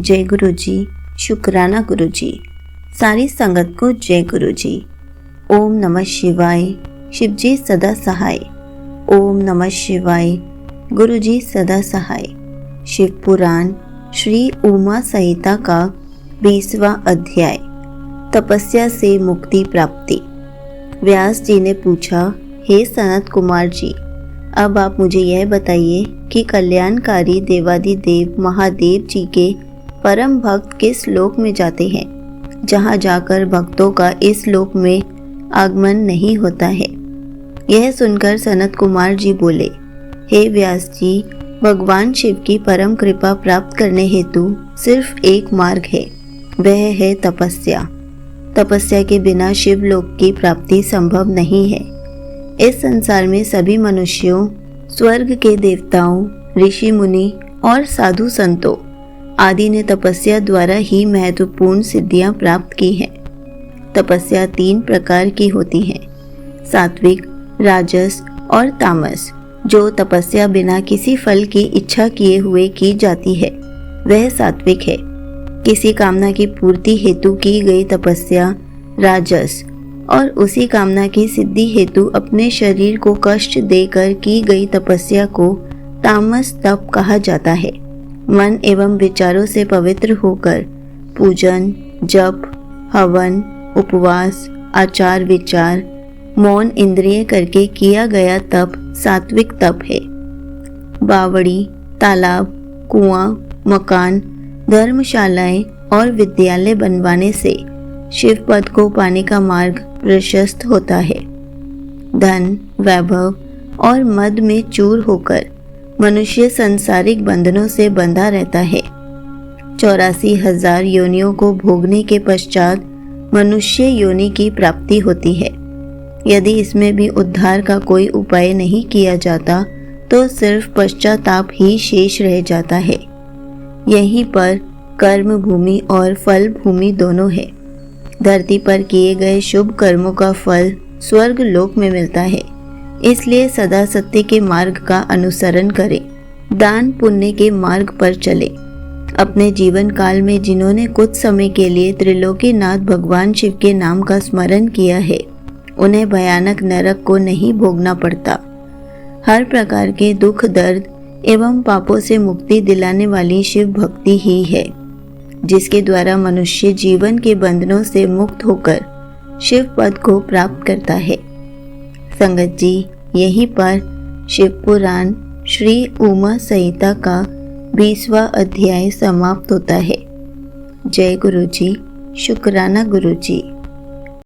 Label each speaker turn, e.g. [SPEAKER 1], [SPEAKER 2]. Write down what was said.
[SPEAKER 1] जय गुरु जी, शुक्राना गुरु जी। सारी संगत को जय गुरु जी। ओम नमः शिवाय, शिव जी सदा सहाय। ओम नमः शिवाय, गुरु जी सदा सहाय। शिव पुराण श्री उमा संहिता का 20वां अध्याय, तपस्या से मुक्ति प्राप्ति। व्यास जी ने पूछा, हे सनत कुमार जी, अब आप मुझे यह बताइए कि कल्याणकारी देवादिदेव महादेव जी के परम भक्त किस लोक में जाते हैं, जहाँ जाकर भक्तों का इस लोक में आगमन नहीं होता है। यह सुनकर सनत कुमार जी बोले, हे व्यास जी, भगवान शिव की परम कृपा प्राप्त करने हेतु सिर्फ एक मार्ग है, वह है तपस्या। तपस्या के बिना शिव लोक की प्राप्ति संभव नहीं है। इस संसार में सभी मनुष्यों, स्वर्ग के देवताओं, ऋषि मुनि और साधु संतों आदि ने तपस्या द्वारा ही महत्वपूर्ण सिद्धियां प्राप्त की हैं। तपस्या 3 प्रकार की होती है, सात्विक, राजस और तामस। जो तपस्या बिना किसी फल की इच्छा किए हुए की जाती है, वह सात्विक है। किसी कामना की पूर्ति हेतु की गई तपस्या राजस, और उसी कामना की सिद्धि हेतु अपने शरीर को कष्ट देकर की गई तपस्या को तामस तप कहा जाता है। मन एवं विचारों से पवित्र होकर पूजन, जप, हवन, उपवास, आचार विचार, मौन इंद्रिय करके किया गया तप सात्विक तप है। बावड़ी, तालाब, कुआं, मकान, धर्मशालाएं और विद्यालय बनवाने से शिव पद को पाने का मार्ग प्रशस्त होता है। धन, वैभव और मद में चूर होकर मनुष्य सांसारिक बंधनों से बंधा रहता है। 84,000 योनियों को भोगने के पश्चात मनुष्य योनि की प्राप्ति होती है। यदि इसमें भी उद्धार का कोई उपाय नहीं किया जाता तो सिर्फ पश्चाताप ही शेष रह जाता है। यहीं पर कर्म भूमि और फल भूमि दोनों है। धरती पर किए गए शुभ कर्मों का फल स्वर्ग लोक में मिलता है। इसलिए सदा सत्य के मार्ग का अनुसरण करें, दान पुण्य के मार्ग पर चले। अपने जीवन काल में जिन्होंने कुछ समय के लिए त्रिलोकीनाथ भगवान शिव के नाम का स्मरण किया है, उन्हें भयानक नरक को नहीं भोगना पड़ता। हर प्रकार के दुख, दर्द एवं पापों से मुक्ति दिलाने वाली शिव भक्ति ही है, जिसके द्वारा मनुष्य जीवन के बंधनों से मुक्त होकर शिव पद को प्राप्त करता है। संगत जी, यहीं पर शिव पुराण श्री उमा संहिता का 20वां अध्याय समाप्त होता है। जय गुरु जी, शुक्राना गुरु जी।